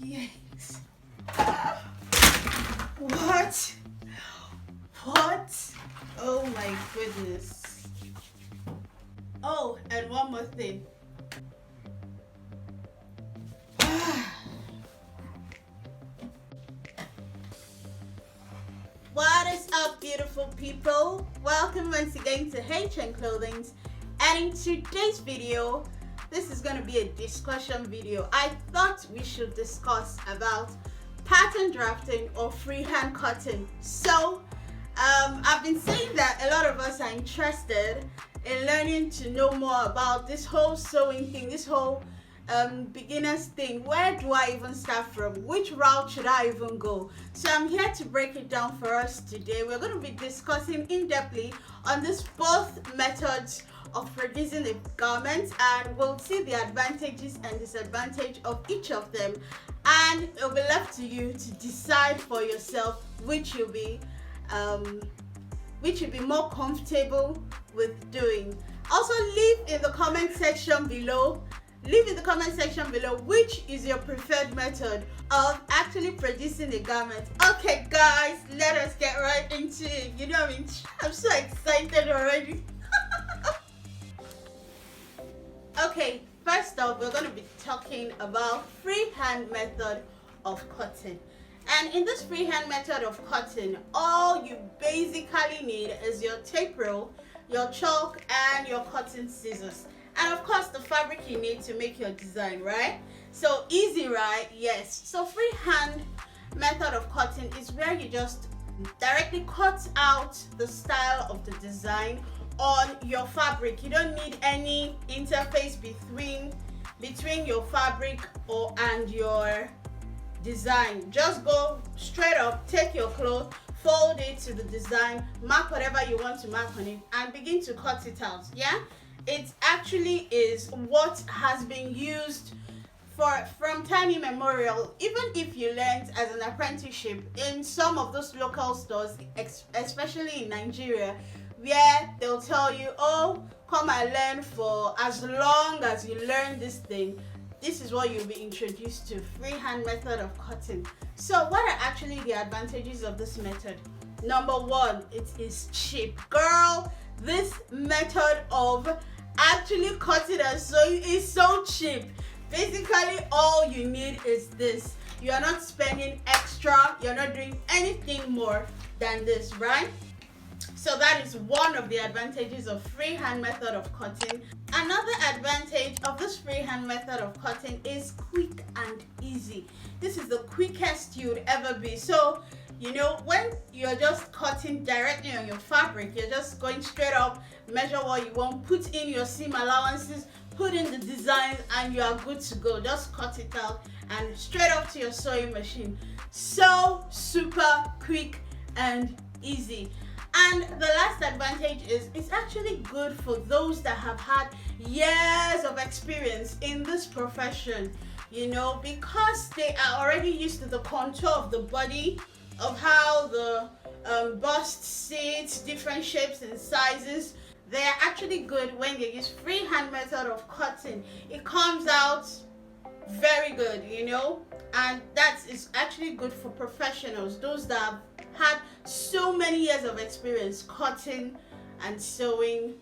Yes. What? What? Oh my goodness. Oh, and one more thing. What is up, beautiful people? Welcome once again to hellohnclothing. And in today's video, this is going to be a discussion video. I thought we should discuss about pattern drafting or freehand cutting. So I've been saying that a lot of us are interested in learning to know more about this whole sewing thing, this whole beginners thing. Where do I even start from? Which route should I even go? So I'm here to break it down for us today. We're going to be discussing in-depthly on this both methods of producing a garment, and we'll see the advantages and disadvantages of each of them, and it'll be left to you to decide for yourself which you'll be more comfortable with doing. Also, leave in the comment section below which is your preferred method of actually producing a garment. Okay guys, let us get right into it. You know what I mean? I'm so excited already. Okay, first off, we're going to be talking about freehand method of cutting. And in this freehand method of cutting, all you basically need is your tape roll, your chalk, and your cutting scissors. And of course, the fabric you need to make your design, right? So easy, right? Yes. So freehand method of cutting is where you just directly cut out the style of the design on your fabric. You don't need any interface between your fabric and your design. Just go straight up, take your cloth, fold it to the design, mark whatever you want to mark on it, and begin to cut it out. Yeah, it actually is what has been used from time immemorial. Even if you learned as an apprenticeship in some of those local stores, especially in Nigeria, where they'll tell you, oh, come and learn for as long as you learn this thing. This is what you'll be introduced to, freehand method of cutting. So what are actually the advantages of this method? Number one, it is cheap. Girl, this method of actually cutting and sewing is so cheap. Basically, all you need is this. You are not spending extra. You're not doing anything more than this, right? So that is one of the advantages of freehand method of cutting. Another advantage of this freehand method of cutting is quick and easy. This is the quickest you would ever be. So, you know, when you're just cutting directly on your fabric, you're just going straight up, measure what you want, put in your seam allowances, put in the designs, and you are good to go. Just cut it out and straight up to your sewing machine. So super quick and easy. And the last advantage is it's actually good for those that have had years of experience in this profession, you know, because they are already used to the contour of the body, of how the bust sits, different shapes and sizes. They are actually good when they use freehand method of cutting. It comes out very good, you know, and that is actually good for professionals, those that have had so many years of experience cutting and sewing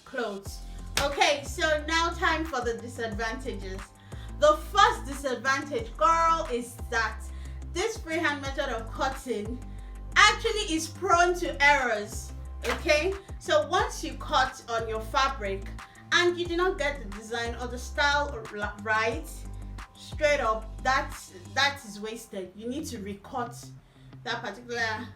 clothes. Okay, so now time for the disadvantages. The first disadvantage, girl, is that this freehand method of cutting actually is prone to errors. Okay, so once you cut on your fabric and you do not get the design or the style right, straight up, that is wasted. You need to recut that particular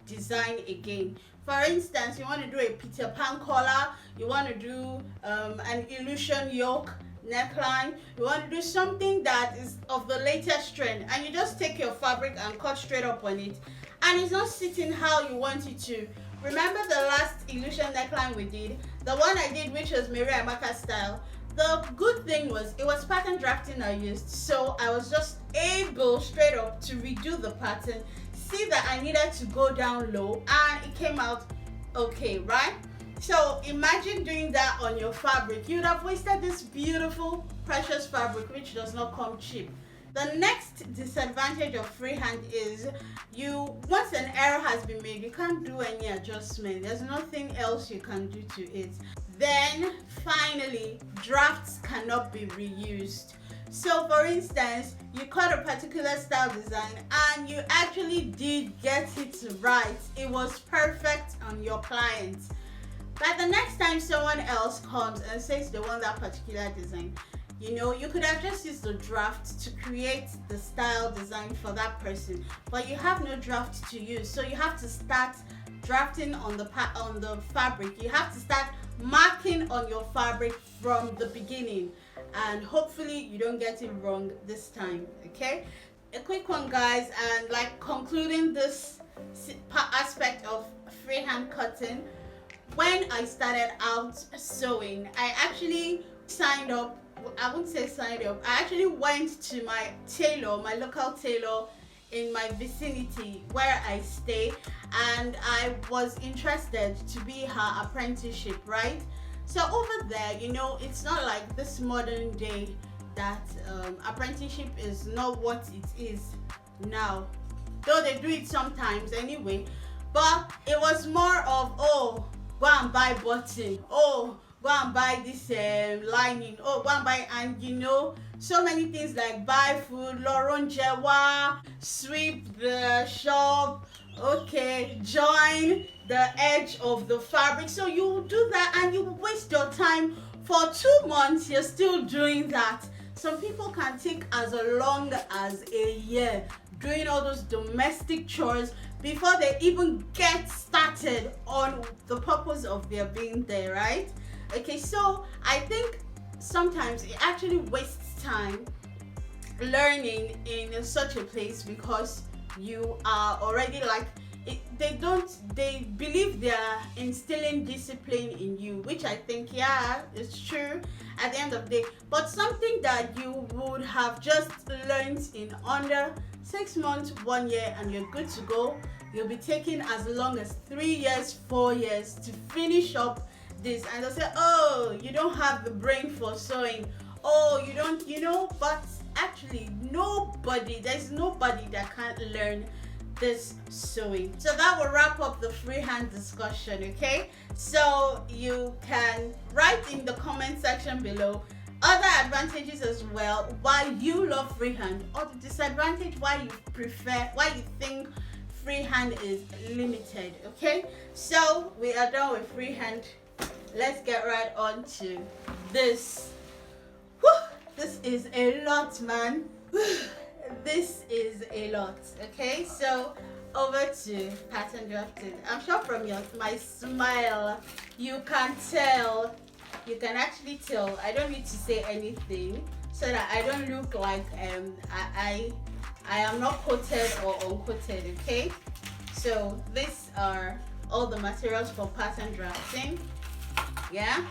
design again. For instance, you want to do a Peter Pan collar, you want to do an illusion yoke neckline, you want to do something that is of the latest trend, and you just take your fabric and cut straight up on it, and it's not sitting how you want it to. Remember the last illusion neckline we did, the one I did, which was Mary Amaka style? The good thing was it was pattern drafting I used, so I was just able straight up to redo the pattern, see that I needed to go down low, and it came out okay, right? So imagine doing that on your fabric. You'd have wasted this beautiful precious fabric which does not come cheap. The next disadvantage of freehand is once an error has been made, you can't do any adjustment. There's nothing else you can do to it. Then finally, drafts cannot be reused. So for instance, you cut a particular style design and you actually did get it right. It was perfect on your client. But the next time someone else comes and says they want that particular design, you could have just used the draft to create the style design for that person, but you have no draft to use. So you have to start drafting on the fabric. You have to start marking on your fabric from the beginning, and hopefully you don't get it wrong this time. Okay, a quick one, guys, and like concluding this aspect of freehand cutting. When I started out sewing, I actually signed up. I wouldn't say signed up. I actually went to my local tailor in my vicinity where I stay, and I was interested to be her apprenticeship, right? So over there, it's not like this modern day that apprenticeship is not what it is now, though they do it sometimes anyway. But it was more of, oh, go and buy button, oh, go and buy this lining, oh, go and buy, and so many things like buy food, Jewa, sweep the shop, okay, join the edge of the fabric. So you do that and you waste your time for 2 months. You're still doing that. Some people can take as long as a year doing all those domestic chores before they even get started on the purpose of their being there, right? Okay, so I think sometimes it actually wastes time learning in such a place, because you are already like they believe they're instilling discipline in you, which I think, yeah, it's true at the end of the day. But something that you would have just learned in under 6 months, 1 year, and you're good to go, you'll be taking as long as 3 years, 4 years to finish up this. And they'll say, oh, you don't have the brain for sewing, oh, you don't, but actually there's nobody that can't learn this sewing. So that will wrap up the freehand discussion. Okay, so you can write in the comment section below other advantages as well, why you love freehand, or the disadvantage, why you think freehand is limited. Okay, so we are done with freehand. Let's get right on to this. Whew, this is a lot, man. This is a lot. Okay, so over to pattern drafting. I'm sure from my smile you can actually tell I don't need to say anything, so that I don't look like I am not quoted or unquoted. Okay, so these are all the materials for pattern drafting. Yeah,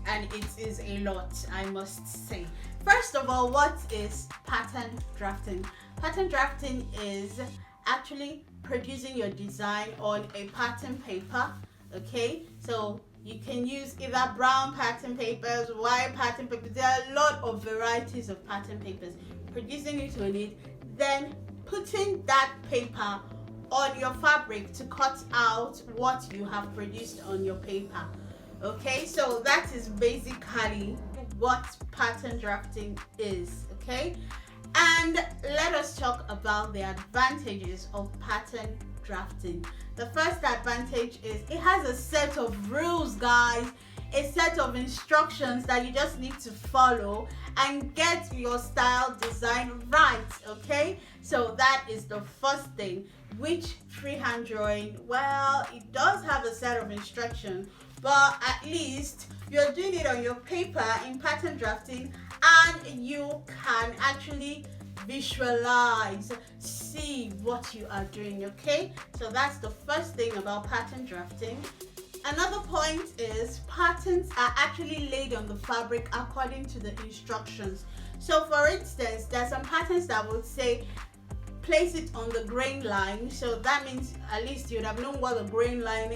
and it is a lot, I must say. First of all, what is pattern drafting? Pattern drafting is actually producing your design on a pattern paper. Okay, so you can use either brown pattern papers, white pattern papers. There are a lot of varieties of pattern papers. Producing it on it, then putting that paper on your fabric to cut out what you have produced on your paper. Okay, so that is basically what pattern drafting is. Okay, and let us talk about the advantages of pattern drafting. The first advantage is it has a set of rules, guys, a set of instructions that you just need to follow and get your style design right. Okay, so that is the first thing. Which freehand drawing, well, it does have a set of instructions, but at least you're doing it on your paper in pattern drafting, and you can actually visualize, see what you are doing. Okay, so that's the first thing about pattern drafting. Another point is patterns are actually laid on the fabric according to the instructions. So for instance, there's some patterns that would say place it on the grain line, so that means at least you'd have known what the grain line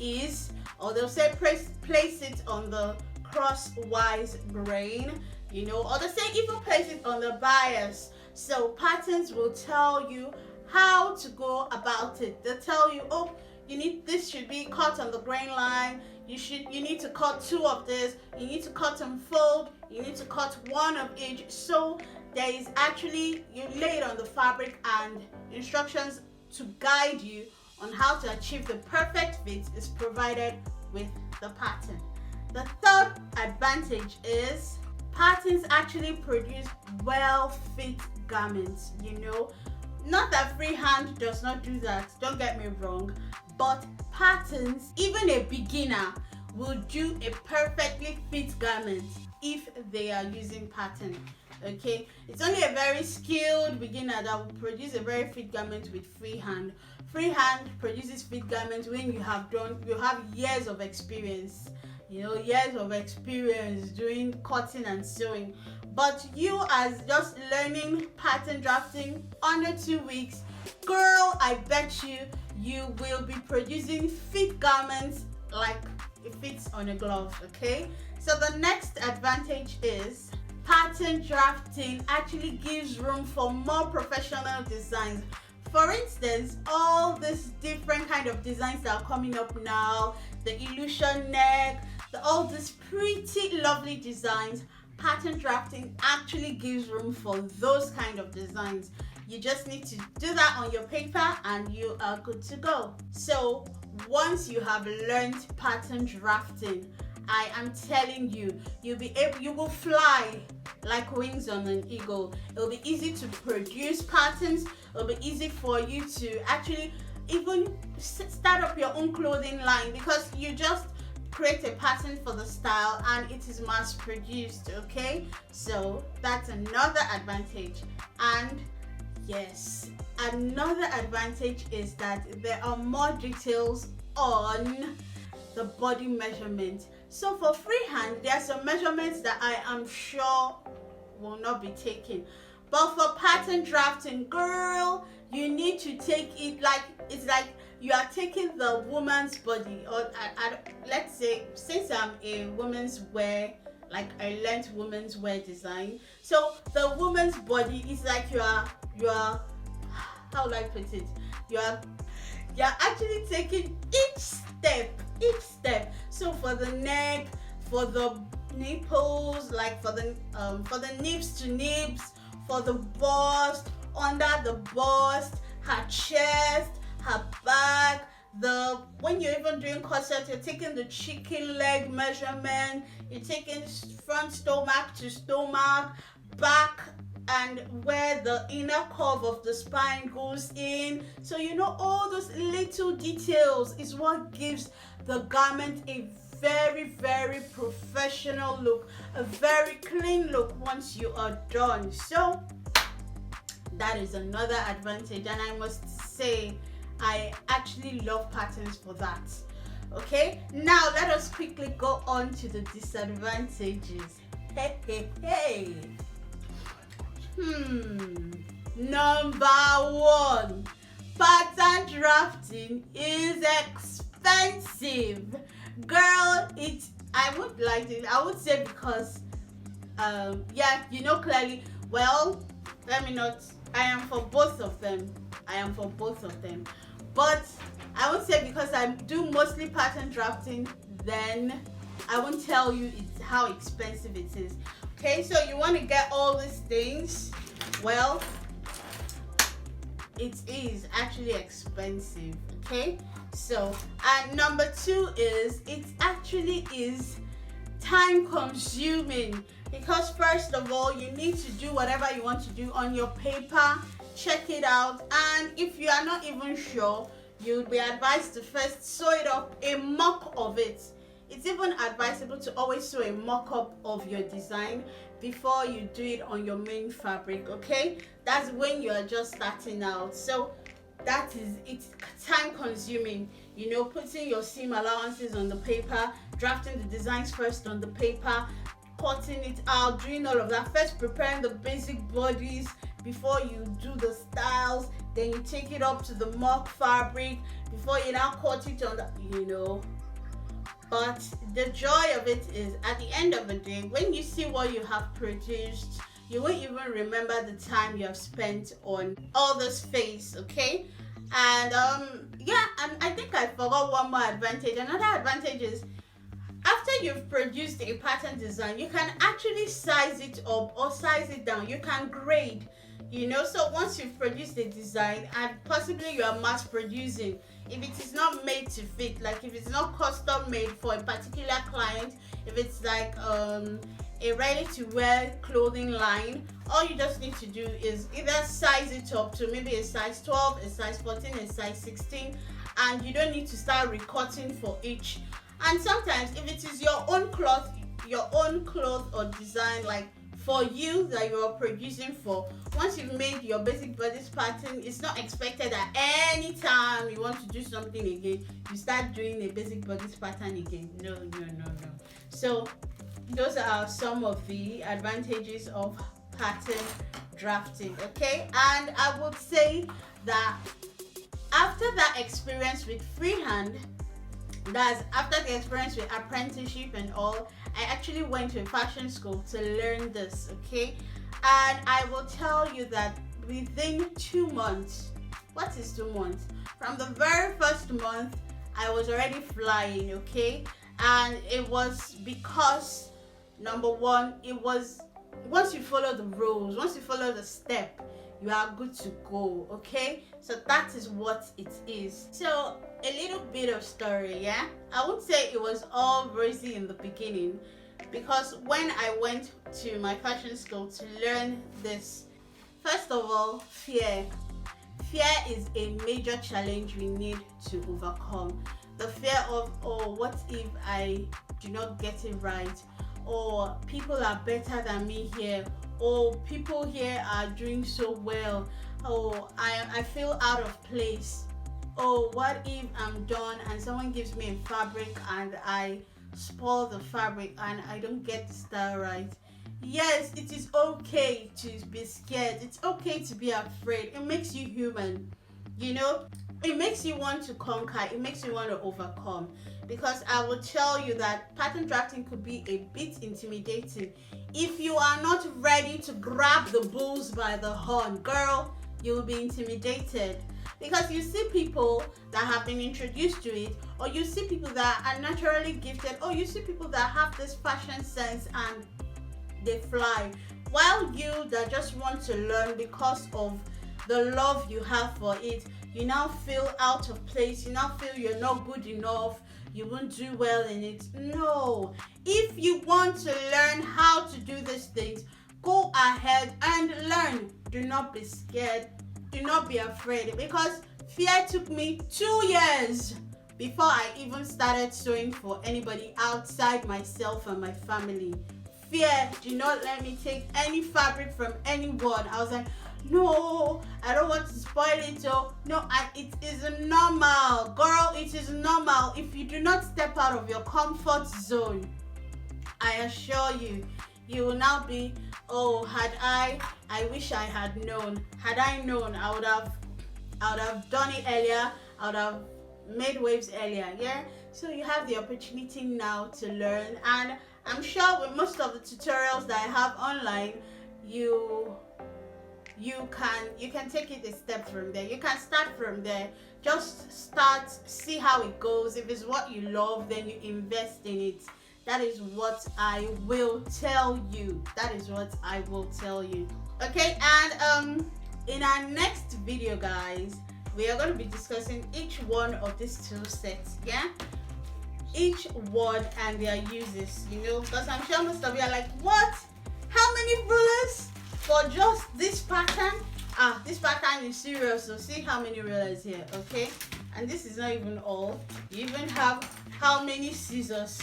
is. Or they'll say place it on the crosswise grain. you know, or they say even place it on the bias. So patterns will tell you how to go about it. They'll tell you, oh, this should be cut on the grain line. You need to cut 2 of this. You need to cut and fold. You need to cut 1 of each. So there is actually, you lay it on the fabric, and instructions to guide you on how to achieve the perfect fit is provided with the pattern. The third advantage is patterns actually produce well-fit garments, you know. Not that freehand does not do that, don't get me wrong, but patterns, even a beginner will do a perfectly fit garment if they are using pattern. Okay, it's only a very skilled beginner that will produce a very fit garment with freehand. Freehand produces fit garments when you have years of experience, you know, years of experience doing cutting and sewing. But you, as just learning pattern drafting under 2 weeks, girl, I bet you will be producing fit garments like it fits on a glove. Okay, so the next advantage is pattern drafting actually gives room for more professional designs. For instance, all these different kind of designs that are coming up now, the illusion neck, all these pretty lovely designs, pattern drafting actually gives room for those kind of designs. You just need to do that on your paper and you are good to go. So once you have learned pattern drafting, I am telling you, you will fly like wings on an eagle. It'll be easy to produce patterns. It'll be easy for you to actually even start up your own clothing line, because you just create a pattern for the style and it is mass produced. Okay, so that's another advantage. And yes, another advantage is that there are more details on the body measurement. So for freehand, there are some measurements that I am sure will not be taken, but for pattern drafting, girl, you need to take it like it's like you are taking the woman's body, or let's say, since I'm a women's wear, like I learned women's wear design, so the woman's body is like you are how will I put it, you're actually taking each step. So for the neck, for the nipples, like for the nips to nips, for the bust, under the bust, her chest, her back, when you're even doing corset, you're taking the chicken leg measurement, you're taking front stomach to stomach, back, and where the inner curve of the spine goes in. So you know, all those little details is what gives the garment a very, very professional look, a very clean look once you are done. So that is another advantage, and I must say I actually love patterns for that. Okay, now let us quickly go on to the disadvantages. Hey. Number 1, pattern drafting is expensive. Girl, I would say because yeah, you know, clearly, well, I am for both of them, but I would say because I do mostly pattern drafting, then I won't tell you how expensive it is. Okay, so you want to get all these things, well, it is actually expensive. Okay, so and number 2 is it actually is time consuming, because first of all, you need to do whatever you want to do on your paper, check it out, and if you are not even sure, you would be advised to first sew it up, a mock of it. It's even advisable to always sew a mock-up of your design before you do it on your main fabric. Okay, that's when you are just starting out, so it's time consuming, you know, putting your seam allowances on the paper, drafting the designs first on the paper, cutting it out, doing all of that, first preparing the basic bodies before you do the styles, then you take it up to the mock fabric before you now cut it on the, you know, But the joy of it is, at the end of the day, when you see what you have produced, you won't even remember the time you have spent on all this face, okay? And yeah, and I think I forgot one more advantage. Another advantage is, after you've produced a pattern design, you can actually size it up or size it down. You can grade, so once you've produced a design and possibly you are mass producing, if it is not made to fit, like if it's not custom made for a particular client, if it's like a ready to wear clothing line, all you just need to do is either size it up to maybe a size 12, a size 14, a size 16, and you don't need to start recutting for each. And sometimes if it is your own cloth or design, like for you that you are producing for, once you've made your basic bodice pattern, it's not expected that any time you want to do something again, you start doing a basic bodice pattern again. No. So those are some of the advantages of pattern drafting, okay? And I would say that after that experience with freehand, that's after the experience with apprenticeship and all, I actually went to a fashion school to learn this, okay? And I will tell you that within 2 months, what is 2 months? From the very first month, I was already flying, okay? And it was because, number one, it was, once you follow the rules, once you follow the step, you are good to go, okay? So that is what it is. So a little bit of story, yeah? I won't say it was all rosy in the beginning, because when I went to my fashion school to learn this, first of all, fear is a major challenge we need to overcome. The fear of, oh, what if I do not get it right, or people are better than me here, or people here are doing so well, oh, I feel out of place, oh, what if I'm done and someone gives me a fabric and I spoil the fabric and I don't get the style right. Yes, it is okay to be scared. It's okay to be afraid. It makes you human, it makes you want to conquer, it makes you want to overcome. Because I will tell you that pattern drafting could be a bit intimidating if you are not ready to grab the bulls by the horn. Girl, you will be intimidated, because you see people that have been introduced to it, or you see people that are naturally gifted, or you see people that have this fashion sense and they fly, while you that just want to learn because of the love you have for it, you now feel out of place, you now feel you're not good enough, you won't do well in it. No, if you want to learn how to do these things, go ahead and learn. Do not be scared, do not be afraid, because fear took me 2 years before I even started sewing for anybody outside myself and my family. Fear did not let me take any fabric from anyone. I was like, no, I don't want to spoil it. So no, it is normal, girl. It is normal. If you do not step out of your comfort zone, I assure you, you will now be, oh, I wish I had known. Had I known, I would have done it earlier. I would have made waves earlier. Yeah. So you have the opportunity now to learn, and I'm sure with most of the tutorials that I have online, you can take it a step from there. You can start from there. Just start, see how it goes. If it's what you love, then you invest in it. That is what I will tell you. That is what I will tell you. Okay, and in our next video, guys, we are going to be discussing each one of these two sets, yeah? Each word and their uses, because I'm sure most of you are like, what? How many rulers for just this pattern? This pattern is serious, so see how many rulers here, okay? And this is not even all. You even have how many scissors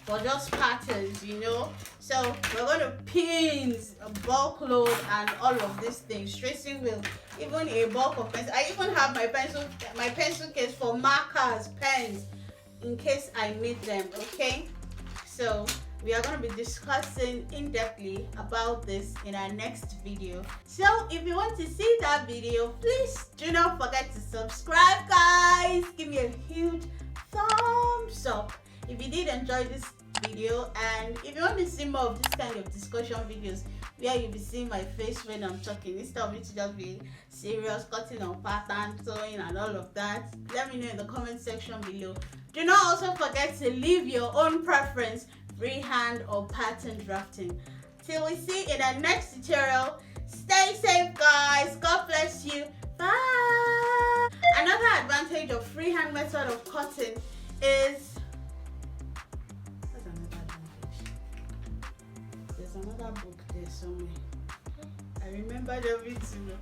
for just patterns, So we're going to pins, a bulk load, and all of these things. Tracing wheel, even a bulk of pencils. I even have my pencil case for markers, pens, in case I need them, okay? So we are going to be discussing in-depthly about this in our next video. So if you want to see that video, please do not forget to subscribe, guys. Give me a huge thumbs up if you did enjoy this video, and if you want to see more of this kind of discussion videos where you'll be seeing my face when I'm talking instead of me to just be serious, cutting on pattern, sewing and all of that, let me know in the comment section below. Do not also forget to leave your own preference, freehand or pattern drafting. Till we see in the next tutorial, stay safe guys, God bless you, bye. Another advantage of freehand method of cutting is, what's another advantage? There's another book there somewhere. I remember everything. Wait.